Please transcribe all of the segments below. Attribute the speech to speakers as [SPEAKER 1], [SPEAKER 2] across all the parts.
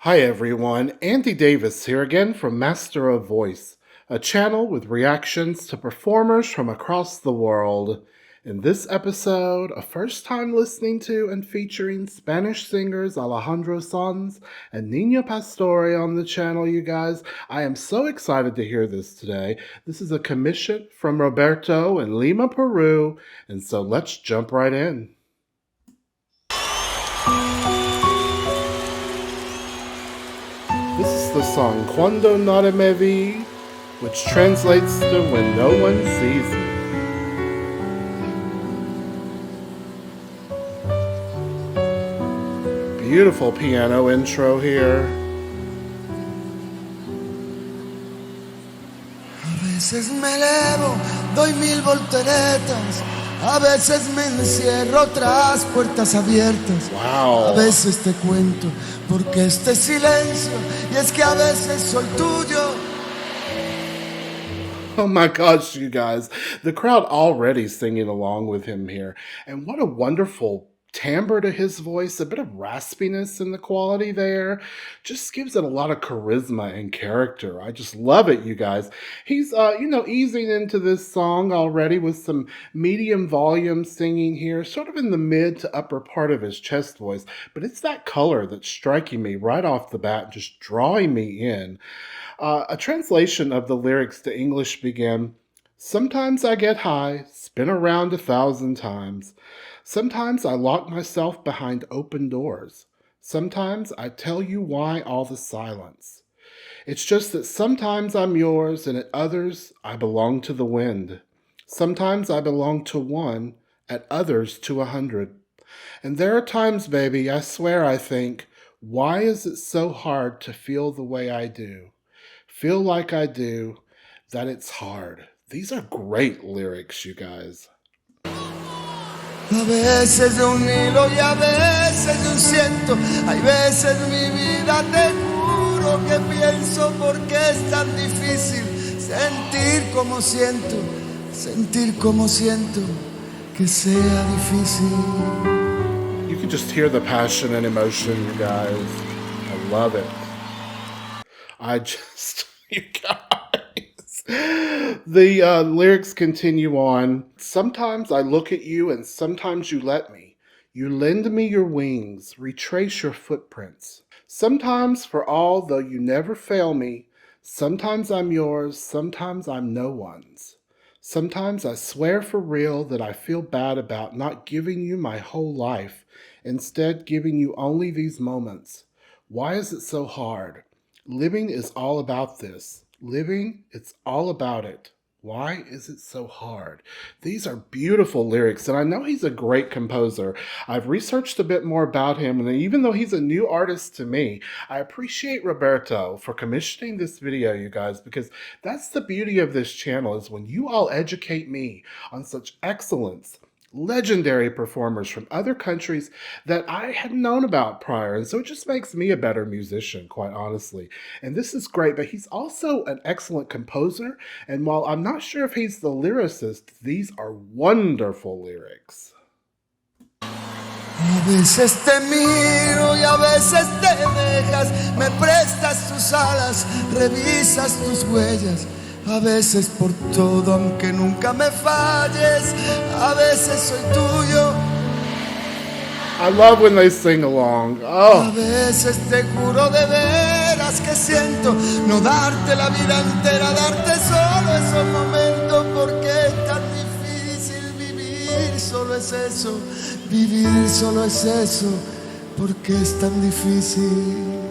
[SPEAKER 1] Hi everyone, Andy Davis here again from Master of Voice, a channel with reactions to performers from across the world. In this episode, a first time listening to and featuring Spanish singers Alejandro Sanz and Niña Pastori on the channel, you guys. I am so excited to hear this today. This is a commission from Roberto in Lima, Peru, and so let's jump right in. This is the song Cuando Nadie Me Ve, which translates to When No One Sees Me. Beautiful piano intro here.
[SPEAKER 2] A veces me elevo, doy 1000 volteretas. A veces me encierro tras puertas abiertas.
[SPEAKER 1] Wow.
[SPEAKER 2] A veces te cuento porque este silencio, y es que a veces soy tuyo.
[SPEAKER 1] Oh my gosh, you guys. The crowd already singing along with him here. And what a wonderful timbre to his voice, a bit of raspiness in the quality there. Just gives it a lot of charisma and character. I just love it, you guys. He's, easing into this song already with some medium volume singing here, sort of in the mid to upper part of his chest voice. But it's that color that's striking me right off the bat, just drawing me in. A translation of the lyrics to English began, "Sometimes I get high, spin around 1,000 times. Sometimes I lock myself behind open doors. Sometimes I tell you why all the silence. It's just that sometimes I'm yours and at others I belong to the wind. Sometimes I belong to one, at others to 100. And there are times, baby, I swear I think, why is it so hard to feel the way I do? Feel like I do, that it's hard." These are great lyrics, you guys.
[SPEAKER 2] A veces de un hilo y a veces de un ciento. Hay veces mi vida te juro que pienso porque es tan difícil sentir como siento que sea difícil.
[SPEAKER 1] You can just hear the passion and emotion, you guys. I love it. You guys. The lyrics continue on. "Sometimes I look at you and sometimes you let me. You lend me your wings, retrace your footprints. Sometimes for all, though you never fail me, sometimes I'm yours, sometimes I'm no one's. Sometimes I swear for real that I feel bad about not giving you my whole life, instead giving you only these moments. Why is it so hard? Living is all about this. Living, it's all about it. Why is it so hard?" These are beautiful lyrics, and I know he's a great composer. I've researched a bit more about him, and even though he's a new artist to me, I appreciate Roberto for commissioning this video, you guys, because that's the beauty of this channel, is when you all educate me on such excellence, legendary performers from other countries that I hadn't known about prior. And so it just makes me a better musician, quite honestly. And this is great, but he's also an excellent composer. And while I'm not sure if he's the lyricist, these are wonderful lyrics.
[SPEAKER 2] A veces te miro y a veces te dejas, me prestas tus alas, revisas tus huellas. A veces por todo, aunque nunca me falles, a veces soy tuyo.
[SPEAKER 1] I love when they sing along.
[SPEAKER 2] A
[SPEAKER 1] Oh,
[SPEAKER 2] veces te juro de veras que siento no darte la vida entera, darte solo esos momentos, porque es tan difícil vivir, solo es eso, vivir solo es eso, porque es tan difícil.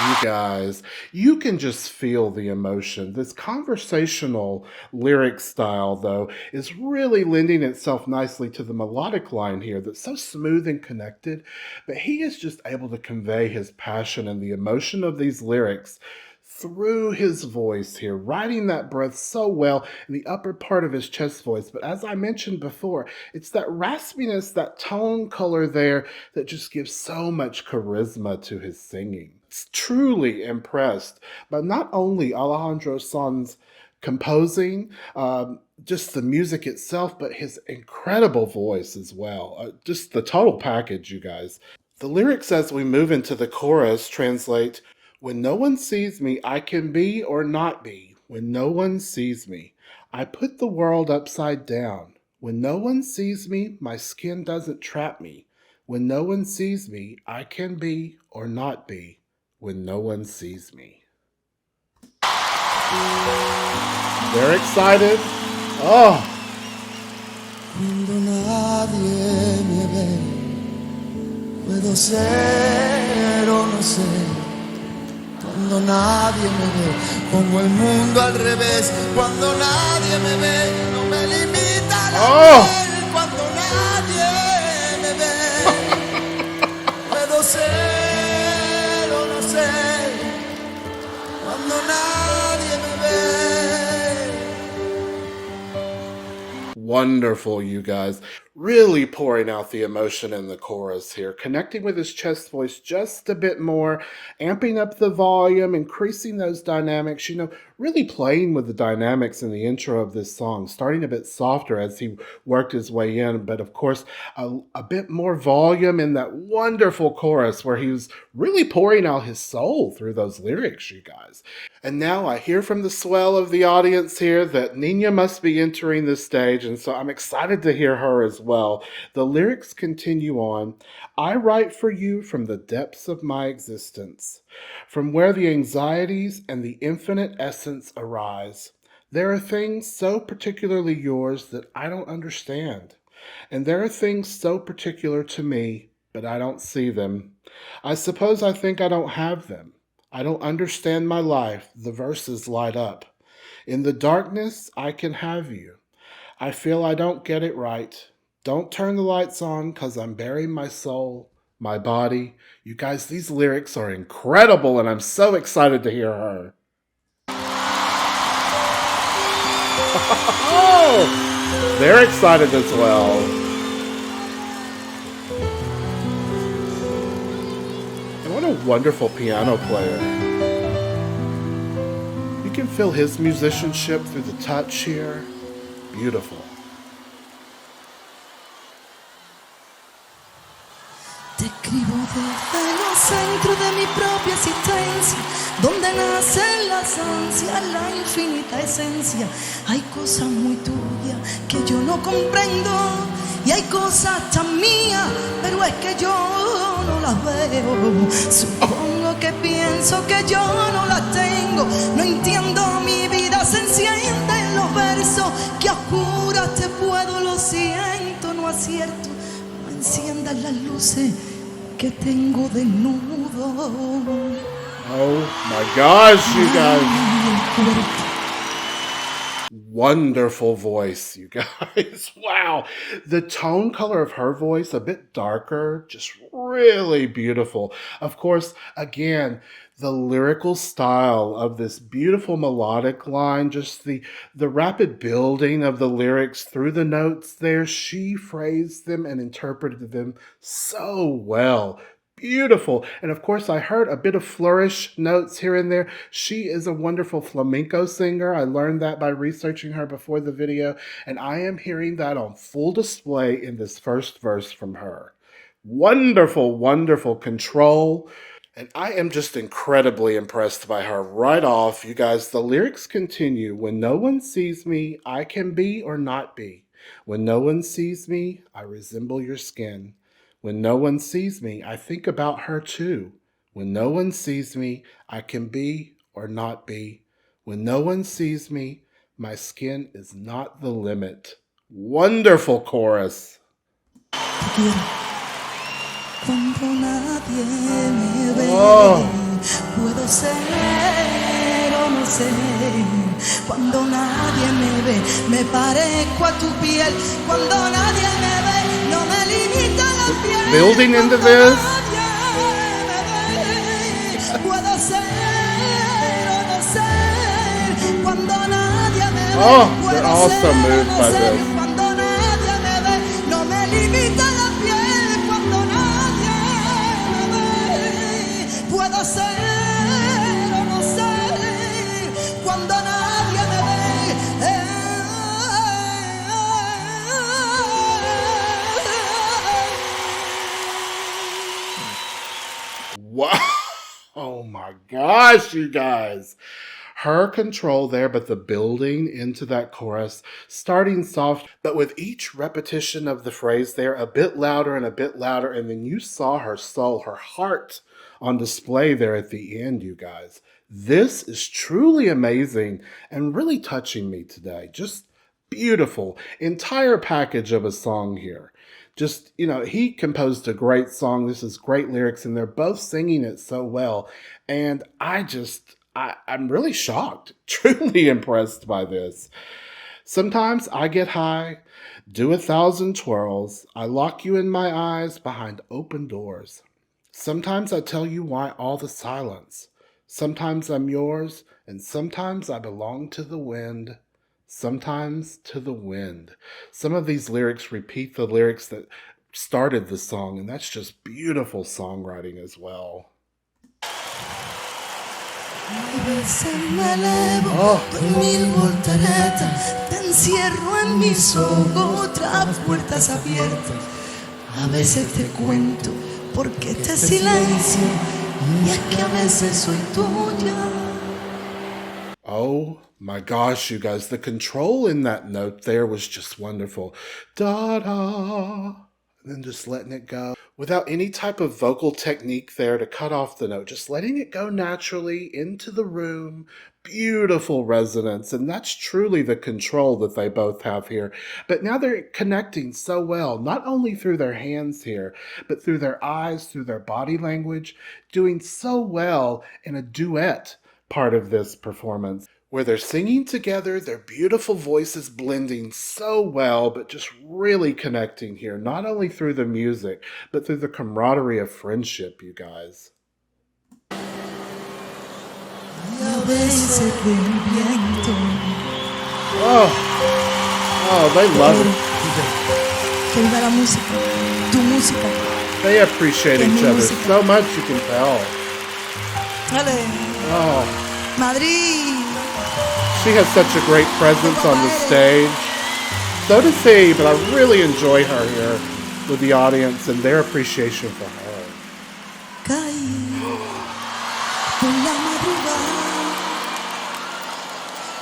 [SPEAKER 1] you guys, you can just feel the emotion. This conversational lyric style, though, is really lending itself nicely to the melodic line here that's so smooth and connected. But he is just able to convey his passion and the emotion of these lyrics through his voice here, riding that breath so well in the upper part of his chest voice. But as I mentioned before, it's that raspiness, that tone color there that just gives so much charisma to his singing. It's truly impressed by not only Alejandro Sanz composing, just the music itself, but his incredible voice as well. Just the total package, you guys. The lyrics as we move into the chorus translate, when no one sees me, I can be or not be. When no one sees me, I put the world upside down. When no one sees me, my skin doesn't trap me. When no one sees me, I can be or not be. When no one sees me. They're excited. Oh.
[SPEAKER 2] Cuando nadie me ve, puedo ser o no ser. Cuando nadie me ve, pongo el mundo al revés. Cuando nadie me ve, no me limita la piel. Cuando nadie me ve, puedo ser o no ser. Cuando nadie me ve.
[SPEAKER 1] Wonderful, you guys. Really pouring out the emotion in the chorus here, connecting with his chest voice just a bit more, amping up the volume, increasing those dynamics, really playing with the dynamics in the intro of this song, starting a bit softer as he worked his way in, but of course, a bit more volume in that wonderful chorus where he was really pouring out his soul through those lyrics, you guys. And now I hear from the swell of the audience here that Nina must be entering the stage, and so I'm excited to hear her as well. The lyrics continue on. I write for you from the depths of my existence, from where the anxieties and the infinite essence arise. There are things so particularly yours that I don't understand, and there are things so particular to me, but I don't see them. I suppose I think I don't have them. I don't understand my life. The verses light up. In the darkness, I can have you. I feel I don't get it right. Don't turn the lights on, 'cause I'm burying my soul, my body. You guys, these lyrics are incredible, and I'm so excited to hear her. Oh, they're excited as well. And what a wonderful piano player. You can feel his musicianship through the touch here. Beautiful.
[SPEAKER 2] Te escribo desde los centros de mi propia existencia, donde nacen las ansias, la infinita esencia. Hay cosas muy tuyas que yo no comprendo, y hay cosas tan mías, pero es que yo no las veo. Supongo que pienso que yo no las tengo. No entiendo, mi vida se enciende en los versos, que a oscuras te puedo, lo siento, no acierto. No enciendas las luces que tengo desnudo.
[SPEAKER 1] Oh my gosh, you guys. Wonderful voice, you guys. Wow. The tone color of her voice, a bit darker, just really beautiful. Of course, again, the lyrical style of this beautiful melodic line, just the rapid building of the lyrics through the notes there. She phrased them and interpreted them so well. Beautiful. And of course, I heard a bit of flourish notes here and there. She is a wonderful flamenco singer. I learned that by researching her before the video, and I am hearing that on full display in this first verse from her. Wonderful, wonderful control. And I am just incredibly impressed by her right off. You guys, the lyrics continue. When no one sees me, I can be or not be. When no one sees me, I resemble your skin. When no one sees me, I think about her too. When no one sees me, I can be or not be. When no one sees me, my skin is not the limit. Wonderful chorus.
[SPEAKER 2] Cuando nadie me ve, puedo ser o no ser. Cuando nadie me ve, me parezco a tu piel. Cuando nadie me ve, no me limita la piel.
[SPEAKER 1] Building into this.
[SPEAKER 2] Puedo ser o no ser. Cuando nadie me ve,
[SPEAKER 1] Oh, they're all so moved by this.
[SPEAKER 2] Cuando nadie me ve, no me limita la piel. Cuando nadie me ve, puedo ser o no ser. Cuando nadie me ve.
[SPEAKER 1] Oh my gosh, you guys. Her control there, but the building into that chorus, starting soft, but with each repetition of the phrase there, a bit louder and a bit louder. And then you saw her soul, her heart on display there at the end, you guys. This is truly amazing and really touching me today. Just beautiful. Entire package of a song here. Just, he composed a great song. This is great lyrics, and they're both singing it so well. And I'm really shocked, truly impressed by this. Sometimes I get high, do 1,000 twirls. I lock you in my eyes behind open doors. Sometimes I tell you why all the silence. Sometimes I'm yours, and sometimes I belong to the wind. Sometimes to the wind. Some of these lyrics repeat the lyrics that started the song, and that's just beautiful songwriting as well.
[SPEAKER 2] A veces me elevo con mil volteretas, te encierro en mis ojos, otras puertas abiertas. A veces te cuento porque este silencio, y es que a veces soy tuya.
[SPEAKER 1] Oh my gosh, you guys, the control in that note there was just wonderful. Da-da, and then just letting it go. Without any type of vocal technique there to cut off the note, just letting it go naturally into the room. Beautiful resonance, and that's truly the control that they both have here. But now they're connecting so well, not only through their hands here, but through their eyes, through their body language, doing so well in a duet part of this performance, where they're singing together, their beautiful voices blending so well, but just really connecting here, not only through the music, but through the camaraderie of friendship, you guys. Oh, they love it. They appreciate each other so much, you can tell. Oh,
[SPEAKER 2] Madrid.
[SPEAKER 1] she has such a great presence on the stage. So does he, but I really enjoy her here with the audience and their appreciation for her.
[SPEAKER 2] Caí por la madrugada,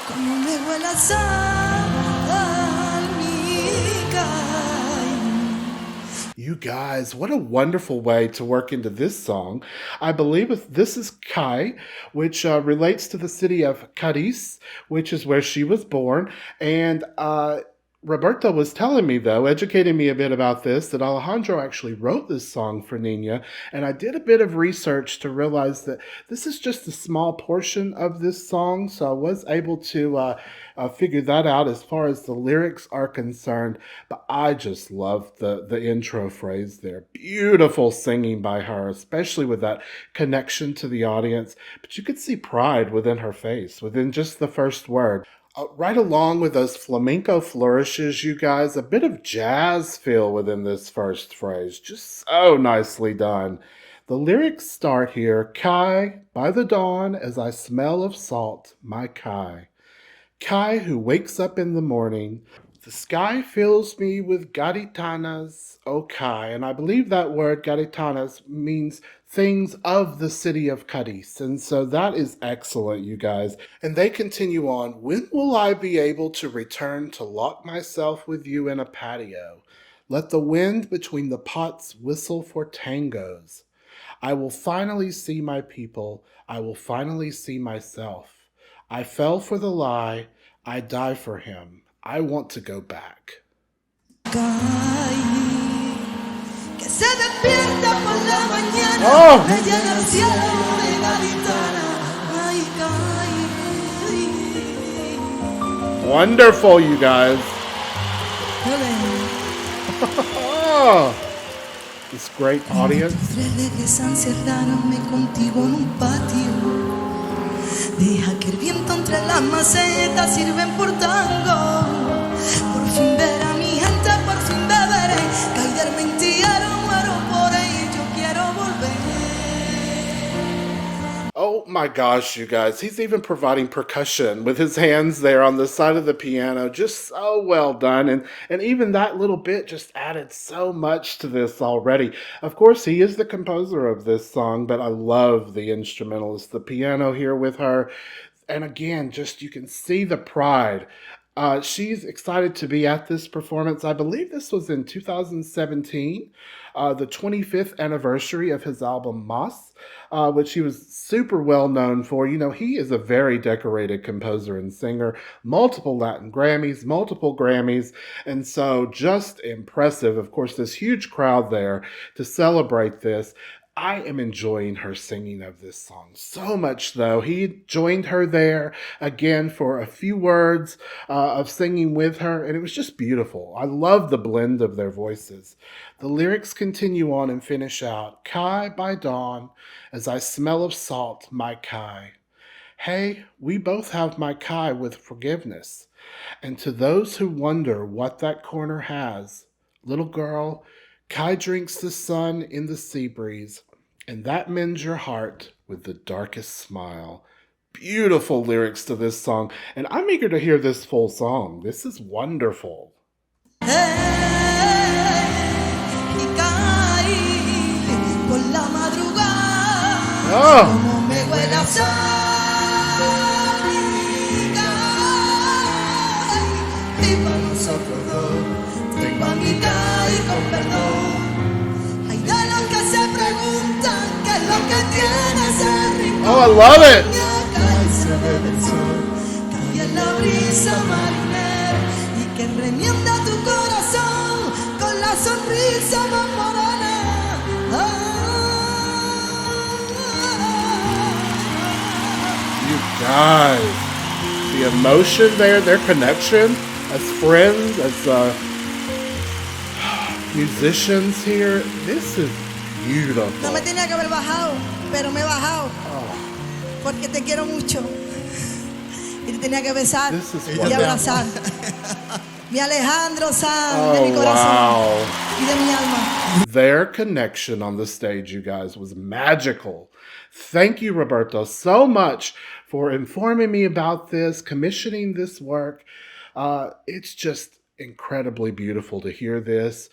[SPEAKER 2] como luego el azar mi caí.
[SPEAKER 1] You guys, what a wonderful way to work into this song. I believe this is Kai, which relates to the city of Cadiz, which is where she was born. And Roberto was telling me, though, educating me a bit about this, that Alejandro actually wrote this song for Nina. And I did a bit of research to realize that this is just a small portion of this song. So I was able to figure that out as far as the lyrics are concerned. But I just love the intro phrase there. Beautiful singing by her, especially with that connection to the audience. But you could see pride within her face, within just the first word. Right along with those flamenco flourishes, you guys, a bit of jazz feel within this first phrase. Just so nicely done. The lyrics start here. Kai, by the dawn, as I smell of salt, my Kai. Kai who wakes up in the morning. The sky fills me with gaditanas, oh Kai. And I believe that word gaditanas means things of the city of Cadiz. And so that is excellent, you guys. And they continue on. When will I be able to return to lock myself with you in a patio? Let the wind between the pots whistle for tangos. I will finally see my people. I will finally see myself. I fell for the lie. I die for him. I want to go back.
[SPEAKER 2] Que se despierta por la mañana, me llena el cielo de gaditana. Ay, caí.
[SPEAKER 1] Wonderful, you guys. This great audience.
[SPEAKER 2] Regresan, encerrarme contigo en un patio. Deja que el viento entre las macetas sirven por tango. Por fin ver a mi gente, por fin beberé. Caer mentira, muero por ello, quiero volver.
[SPEAKER 1] Oh my gosh, you guys. He's even providing percussion with his hands there on the side of the piano. Just so well done. And even that little bit just added so much to this already. Of course, he is the composer of this song, but I love the instrumentalist, the piano here with her. And again, just you can see the pride. She's excited to be at this performance. I believe this was in 2017, the 25th anniversary of his album Moss, which he was super well known for. You know, he is a very decorated composer and singer, multiple Latin Grammys, multiple Grammys, and so just impressive. Of course, this huge crowd there to celebrate this. I am enjoying her singing of this song so much, though. He joined her there again for a few words of singing with her, and it was just beautiful. I love the blend of their voices. The lyrics continue on and finish out, Kai by dawn, as I smell of salt, my Kai. Hey, we both have my Kai with forgiveness. And to those who wonder what that corner has, little girl, Kai drinks the sun in the sea breeze, and that mends your heart with the darkest smile. Beautiful lyrics to this song, and I'm eager to hear this full song. This is wonderful.
[SPEAKER 2] Y caí por la madrugada,
[SPEAKER 1] Oh,
[SPEAKER 2] como me huele a sal. Y para nosotros dos, tengo a mi caí con perdón. Hay de los que se preguntan qué es lo que tiene ese rincón.
[SPEAKER 1] oh, I love it.
[SPEAKER 2] Cae se ve el sol, cae en la brisa marinera y que remienda tu corazón con la sonrisa más morena.
[SPEAKER 1] You guys, the emotion there, their connection as friends, as musicians here, this is
[SPEAKER 2] No
[SPEAKER 1] beautiful.
[SPEAKER 2] me tenía que haber bajado, pero me he bajado porque te quiero mucho y te tenía que besar
[SPEAKER 1] This is
[SPEAKER 2] y
[SPEAKER 1] wonderful.
[SPEAKER 2] abrazar. Mi Alejandro Sanz, de mi
[SPEAKER 1] Oh,
[SPEAKER 2] corazón
[SPEAKER 1] wow.
[SPEAKER 2] y de mi alma.
[SPEAKER 1] Their connection on the stage, you guys, was magical. Thank you, Roberto, so much for informing me about this, commissioning this work. It's just incredibly beautiful to hear this.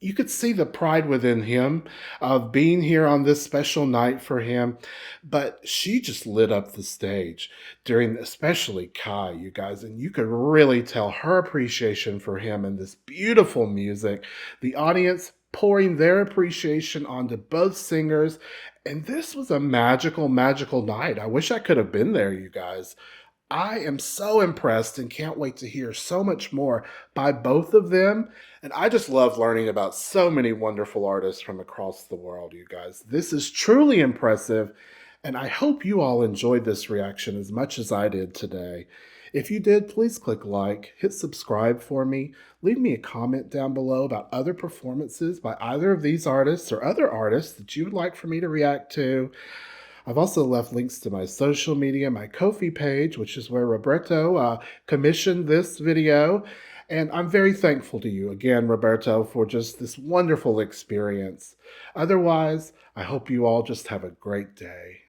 [SPEAKER 1] You could see the pride within him of being here on this special night for him. But she just lit up the stage during, especially Kai, you guys, and you could really tell her appreciation for him and this beautiful music. The audience pouring their appreciation onto both singers. And this was a magical, magical night. I wish I could have been there, you guys. I am so impressed and can't wait to hear so much more by both of them. And I just love learning about so many wonderful artists from across the world, you guys. This is truly impressive, and I hope you all enjoyed this reaction as much as I did today. If you did, please click like, hit subscribe for me, leave me a comment down below about other performances by either of these artists or other artists that you would like for me to react to. I've also left links to my social media, my Ko-fi page, which is where Roberto commissioned this video. And I'm very thankful to you again, Roberto, for just this wonderful experience. Otherwise, I hope you all just have a great day.